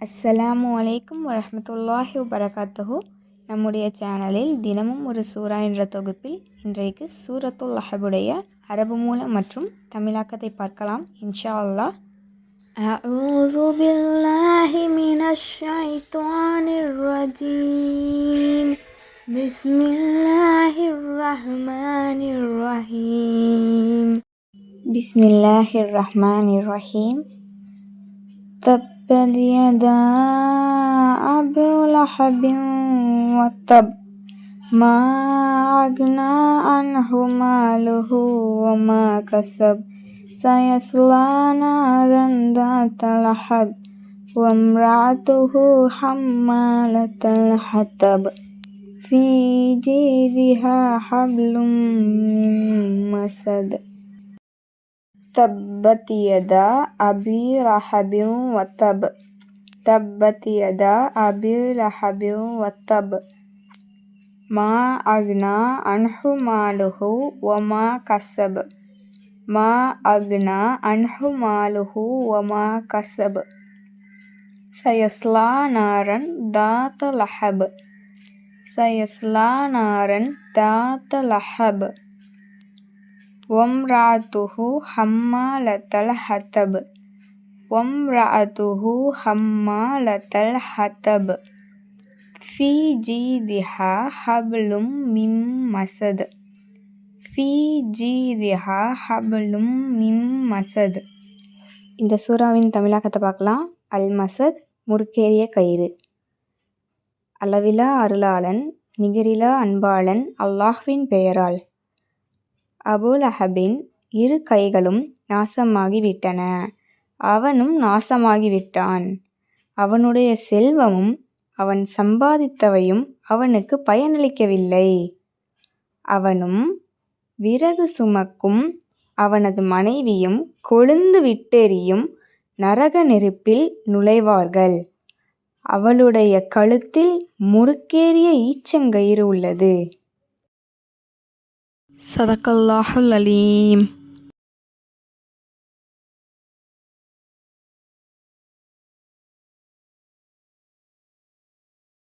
அஸ்ஸலாமு அலைக்கும் வரஹ்மத்துல்லாஹி வபரகாத்துஹு. நம்முடைய சேனலில் தினமும் ஒரு சூரா என்ற தொகுப்பில் இன்றைக்கு சூரத்துல் லஹபுடைய அரபு மூலம் மற்றும் தமிழாக்கத்தை பார்க்கலாம் இன்ஷா அல்லாஹ். அஊது பில்லாஹி மினஷ் ஷைத்தானிர் ரஜீம். பிஸ்மில்லாஹிர் ரஹ்மானிர் ரஹீம். பிஸ்மில்லாஹிர் ரஹ்மானிர் ரஹீம். تبت يدا أبي لهب وتب ما أغنى عنه ماله وما كسب سيصلى نارا ذات لهب وامرأته حمالة الحطب في جيدها حبل من مسد. تبت يدا أبي لهب وتب. تبت يدا أبي لهب وتب ما أغنى عنه ماله وما كسب. ما أغنى عنه ماله وما كسب سيصلى نارا ذات لهب. سيصلى نارا ذات لهب وامرأته حمالة الحطب. وامرأته حمالة الحطب في جيدها حبل من مسد. في جيدها حبل من مسد. இந்த சூறாவின் தமிழாக்கத்தை பார்க்கலாம். அல் மசத், முறுக்கேறிய கயிறு. அளவிலா அருளாளன் நிகரிலா அன்பாளன் அல்லாஹ்வின் பெயரால். அபூலஹபின் இரு கைகளும் நாசமாகிவிட்டன, அவனும் நாசமாகிவிட்டான். அவனுடைய செல்வமும் அவன் சம்பாதித்தவையும் அவனுக்கு பயனளிக்கவில்லை. அவனும் விறகு சுமக்கும் அவனது மனைவியும் கொழுந்து விட்டெரியும் நரக நெருப்பில் நுழைவார்கள். அவளுடைய கழுத்தில் முறுக்கேறிய ஈச்சங்கயிறு உள்ளது. சதகல்லாஹுல் அலீம்.